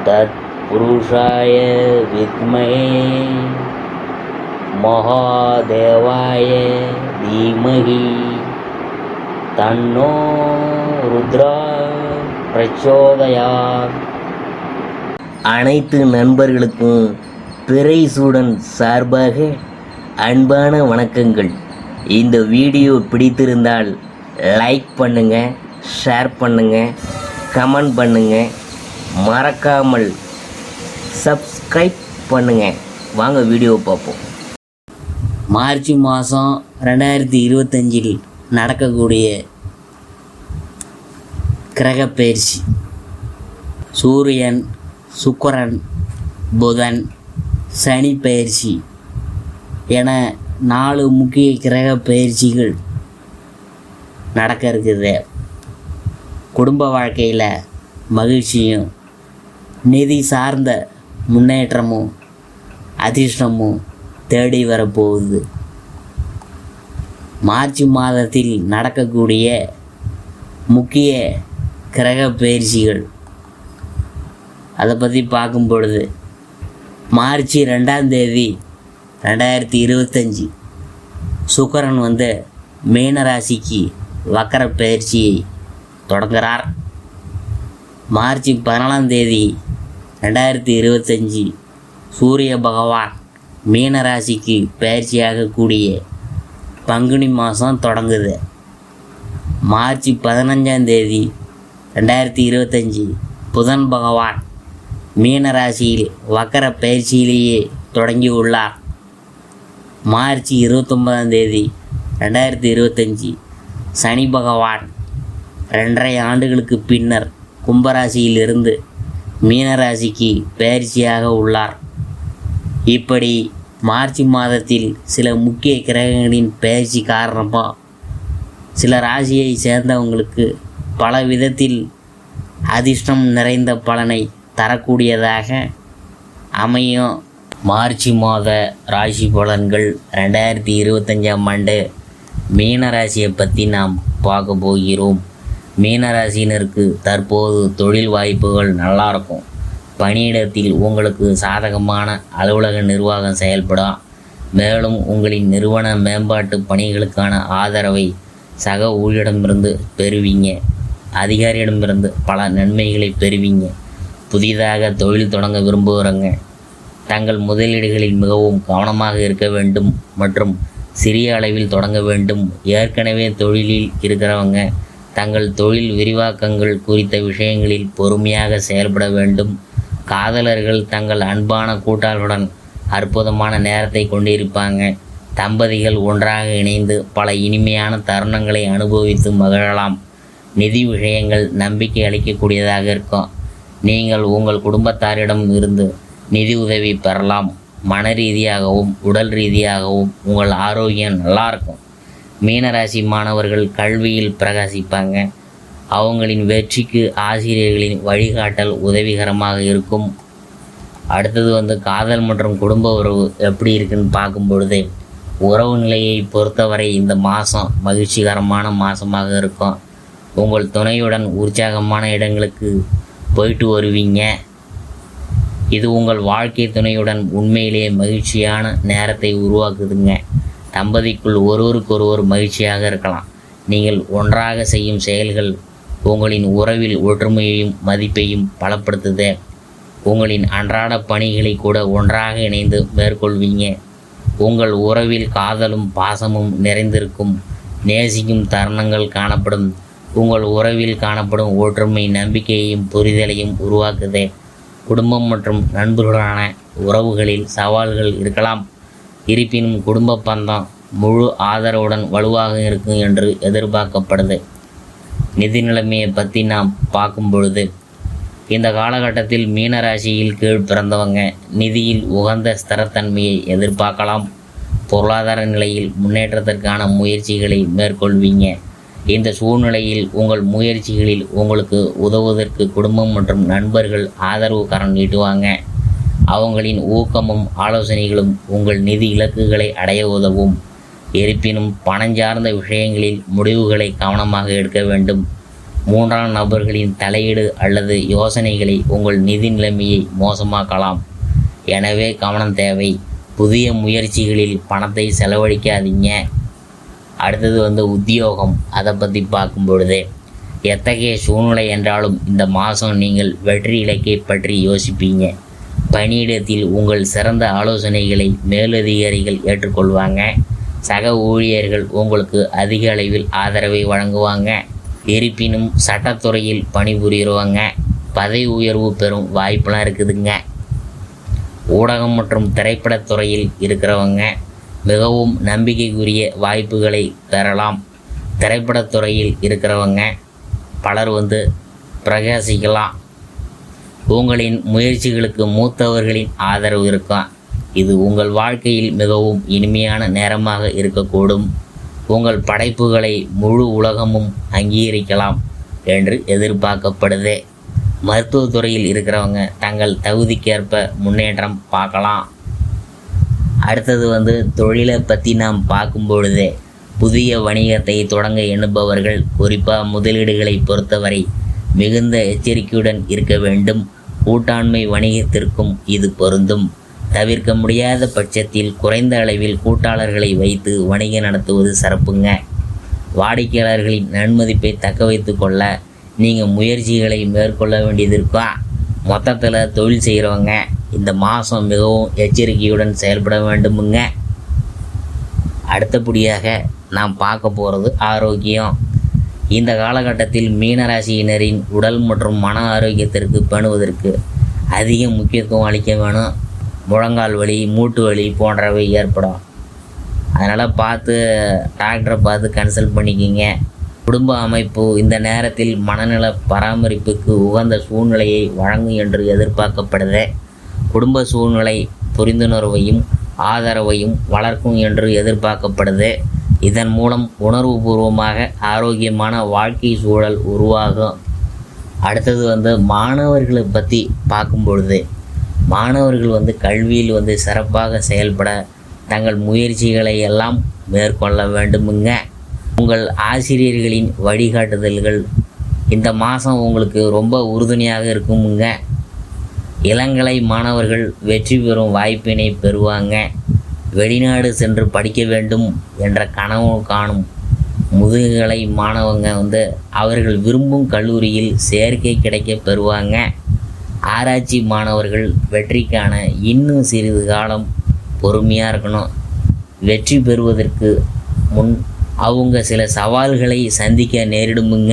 तत्पुरुषाय विद्महे महादेवाय धीमहि तन्नो रुद्रा प्रचोदयात्. அனைத்து நண்பர்களுக்கும் பிறைசூடன் சார்பாக அன்பான வணக்கங்கள். இந்த வீடியோ பிடித்திருந்தால் லைக் பண்ணுங்கள், ஷேர் பண்ணுங்கள், கமெண்ட் பண்ணுங்கள், மறக்காமல் சப்ஸ்கிரைப் பண்ணுங்கள். வாங்க வீடியோவை பார்ப்போம். மார்ச் மாதம் 2025 நடக்கக்கூடிய கிரகப்பெயர்ச்சி சூரியன், சுக்கிரன், புதன், சனி பயிற்சி என 4 முக்கிய கிரக பயிற்சிகள் நடக்க இருக்குது. குடும்ப வாழ்க்கையில் மகிழ்ச்சியும் நிதி சார்ந்த முன்னேற்றமும் அதிர்ஷ்டமும் தேடி வரப்போகுது. மார்ச் மாதத்தில் நடக்கக்கூடிய முக்கிய கிரக பயிற்சிகள் அதை பற்றி பார்க்கும் பொழுது மார்ச் 2 2025 சுக்கிரன் மீனராசிக்கு வக்கர பயிற்சியை தொடங்குகிறார். மார்ச் 14 2025 சூரிய பகவான் மீனராசிக்கு பயிற்சியாகக்கூடிய பங்குனி மாதம் தொடங்குது. மார்ச் 15 2025 புதன் பகவான் மீனராசியில் வக்கர பயிற்சியிலேயே தொடங்கியுள்ளார். மார்ச் 29 2025 சனி பகவான் 2.5 ஆண்டுகளுக்கு பின்னர் கும்பராசியிலிருந்து மீனராசிக்கு பயிற்சியாக உள்ளார். இப்படி மார்ச் மாதத்தில் சில முக்கிய கிரகங்களின் பயிற்சி காரணமாக சில ராசியை சேர்ந்தவங்களுக்கு பல விதத்தில் அதிர்ஷ்டம் நிறைந்த பலனை தரக்கூடியதாக அமையும். மார்ச் மாத ராசி பலன்கள் 2025ஆம் ஆண்டு மீனராசியை பற்றி நாம் பார்க்க போகிறோம். மீனராசினருக்கு தற்போது தொழில் வாய்ப்புகள் நல்லாயிருக்கும். பணியிடத்தில் உங்களுக்கு சாதகமான அலுவலக நிர்வாகம் செயல்படும். மேலும் உங்களின் நிறுவன மேம்பாட்டு பணிகளுக்கான ஆதரவை சக ஊழியரிடமிருந்து பெறுவீங்க. அதிகாரியிடமிருந்து பல நன்மைகளை பெறுவீங்க. புதிதாக தொழில் தொடங்க விரும்புகிறவங்க தங்கள் முதலீடுகளில் மிகவும் கவனமாக இருக்க வேண்டும் மற்றும் சிறிய அளவில் தொடங்க வேண்டும். ஏற்கனவே தொழிலில் இருக்கிறவங்க தங்கள் தொழில் விரிவாக்கங்கள் குறித்த விஷயங்களில் பொறுமையாக செயல்பட வேண்டும். காதலர்கள் தங்கள் அன்பான கூட்டாளருடன் அற்புதமான நேரத்தை கொண்டிருப்பாங்க. தம்பதிகள் ஒன்றாக இணைந்து பல இனிமையான தருணங்களை அனுபவித்து மகிழலாம். நிதி விஷயங்கள் நம்பிக்கை அளிக்கக்கூடியதாக இருக்கும். நீங்கள் உங்கள் குடும்பத்தாரிடம் இருந்து நிதி உதவி பெறலாம். மன ரீதியாகவும் உடல் ரீதியாகவும் உங்கள் ஆரோக்கியம் நல்லாயிருக்கும். மீனராசி மாணவர்கள் கல்வியில் பிரகாசிப்பாங்க. அவங்களின் வெற்றிக்கு ஆசிரியர்களின் வழிகாட்டல் உதவிகரமாக இருக்கும். அடுத்தது காதல் மற்றும் குடும்ப உறவு எப்படி இருக்குன்னு பார்க்கும் பொழுது உறவு நிலையை பொறுத்தவரை இந்த மாதம் மகிழ்ச்சிகரமான மாதமாக இருக்கும். உங்கள் துணையுடன் உற்சாகமான இடங்களுக்கு போயிட்டு வருவீங்க. இது உங்கள் வாழ்க்கை துணையுடன் உண்மையிலேயே மகிழ்ச்சியான நேரத்தை உருவாக்குதுங்க. தம்பதிக்குள் ஒருவருக்கொருவர் மகிழ்ச்சியாக இருக்கலாம். நீங்கள் ஒன்றாக செய்யும் செயல்கள் உங்களின் உறவில் ஒற்றுமையையும் மதிப்பையும் பலப்படுத்துது. உங்களின் அன்றாட பணிகளை கூட ஒன்றாக இணைந்து மேற்கொள்வீங்க. உங்கள் உறவில் காதலும் பாசமும் நிறைந்திருக்கும். நேசிக்கும் தருணங்கள் காணப்படும். உங்கள் உறவில் காணப்படும் ஒற்றுமை நம்பிக்கையையும் புரிதலையும் உருவாக்குது. குடும்பம் மற்றும் நண்பர்களுடனான உறவுகளில் சவால்கள் இருக்கலாம். இருப்பினும் குடும்ப பந்தம் முழு ஆதரவுடன் வலுவாக இருக்கும் என்று எதிர்பார்க்கப்படுது. நிதி நிலைமையை பற்றி நாம் பார்க்கும் பொழுது இந்த காலகட்டத்தில் மீனராசியில் கீழ் பிறந்தவங்க நிதியில் உகந்த ஸ்திரத்தன்மையை எதிர்பார்க்கலாம். பொருளாதார நிலையில் முன்னேற்றத்திற்கான முயற்சிகளை மேற்கொள்வீங்க. இந்த சூழ்நிலையில் உங்கள் முயற்சிகளில் உங்களுக்கு உதவுவதற்கு குடும்பம் மற்றும் நண்பர்கள் ஆதரவு கரம் நீட்டுவாங்க. அவங்களின் ஊக்கமும் ஆலோசனைகளும் உங்கள் நிதி இலக்குகளை அடைய உதவும். இருப்பினும் பணஞ்சார்ந்த விஷயங்களில் முடிவுகளை கவனமாக எடுக்க வேண்டும். மூன்றாம் நபர்களின் தலையீடு அல்லது யோசனைகளை உங்கள் நிதி நிலைமையை மோசமாக்கலாம். எனவே கவனம் தேவை. புதிய முயற்சிகளில் பணத்தை செலவழிக்காதீங்க. அடுத்தது உத்தியோகம். அதை பற்றி பார்க்கும் பொழுது எத்தகைய சூழ்நிலை என்றாலும் இந்த மாதம் நீங்கள் வெற்றி இலக்கை பற்றி யோசிப்பீங்க. பணியிடத்தில் உங்கள் சிறந்த ஆலோசனைகளை மேலதிகாரிகள் ஏற்றுக்கொள்வாங்க. சக ஊழியர்கள் உங்களுக்கு அதிக அளவில் ஆதரவை வழங்குவாங்க. இருப்பினும் சட்டத்துறையில் பணிபுரிகிறவங்க பதவி உயர்வு பெறும் வாய்ப்பெலாம் இருக்குதுங்க. ஊடகம் மற்றும் திரைப்படத்துறையில் இருக்கிறவங்க மிகவும் நம்பிக்கைக்குரிய வாய்ப்புகளை பெறலாம். திரைப்படத்துறையில் இருக்கிறவங்க பலர் பிரகாசிக்கலாம். உங்களின் முயற்சிகளுக்கு மூத்தவர்களின் ஆதரவு இருக்கும். இது உங்கள் வாழ்க்கையில் மிகவும் இனிமையான நேரமாக இருக்கக்கூடும். உங்கள் படைப்புகளை முழு உலகமும் அங்கீகரிக்கலாம் என்று எதிர்பார்க்கப்படுது. மருத்துவத்துறையில் இருக்கிறவங்க தங்கள் தகுதிக்கேற்ப முன்னேற்றம் பார்க்கலாம். அடுத்தது தொழிலை பற்றி நாம் பார்க்கும் பொழுது புதிய வணிகத்தை தொடங்க எண்ணுபவர்கள் குறிப்பாக முதலீடுகளை பொறுத்தவரை மிகுந்த எச்சரிக்கையுடன் இருக்க வேண்டும். கூட்டாண்மை வணிகத்திற்கும் இது பொருந்தும். தவிர்க்க முடியாத பட்சத்தில் குறைந்த அளவில் கூட்டாளர்களை வைத்து வணிகம் நடத்துவது சிறப்புங்க. வாடிக்கையாளர்களின் நன்மதிப்பை தக்க வைத்து கொள்ள நீங்கள் முயற்சிகளை மேற்கொள்ள வேண்டியதிருக்கும். மொத்தத்தில் தொழில் செய்கிறவங்க இந்த மாதம் மிகவும் எச்சரிக்கையுடன் செயல்பட வேண்டுமுங்க. அடுத்தபடியாக நாம் பார்க்க போகிறது ஆரோக்கியம். இந்த காலகட்டத்தில் மீனராசியினரின் உடல் மற்றும் மன ஆரோக்கியத்திற்கு பேணுவதற்கு அதிக முக்கியத்துவம் அளிக்க வேணும். முழங்கால் வலி, மூட்டு வலி போன்றவை ஏற்படும். அதனால் டாக்டரை பார்த்து கன்சல்ட் பண்ணிக்கிங்க. குடும்ப அமைப்பு இந்த நேரத்தில் மனநல பராமரிப்புக்கு உகந்த சூழ்நிலையை வழங்கும் என்று எதிர்பார்க்கப்படுது. குடும்ப சூழ்நிலை புரிந்துணர்வையும் ஆதரவையும் வளர்க்கும் என்று எதிர்பார்க்கப்படுது. இதன் மூலம் உணர்வுபூர்வமாக ஆரோக்கியமான வாழ்க்கை சூழல் உருவாகும். அடுத்தது மாணவர்களை பற்றி பார்க்கும் பொழுது மாணவர்கள் கல்வியில் சிறப்பாக செயல்பட தங்கள் முயற்சிகளை எல்லாம் மேற்கொள்ள வேண்டுமுங்க. உங்கள் ஆசிரியர்களின் வழிகாட்டுதல்கள் இந்த மாதம் உங்களுக்கு ரொம்ப உறுதுணையாக இருக்குமுங்க. இளங்கலை மாணவர்கள் வெற்றி பெறும் வாய்ப்பினை பெறுவாங்க. வெளிநாடு சென்று படிக்க வேண்டும் என்ற கனவு காணும் முதுகலை மாணவங்க அவர்கள் விரும்பும் கல்லூரியில் சேர்க்கை கிடைக்க பெறுவாங்க. ஆராய்ச்சி மாணவர்கள் வெற்றிக்கான இன்னும் சிறிது காலம் பொறுமையாக இருக்கணும். வெற்றி பெறுவதற்கு முன் அவங்க சில சவால்களை சந்திக்க நேரிடுமுங்க.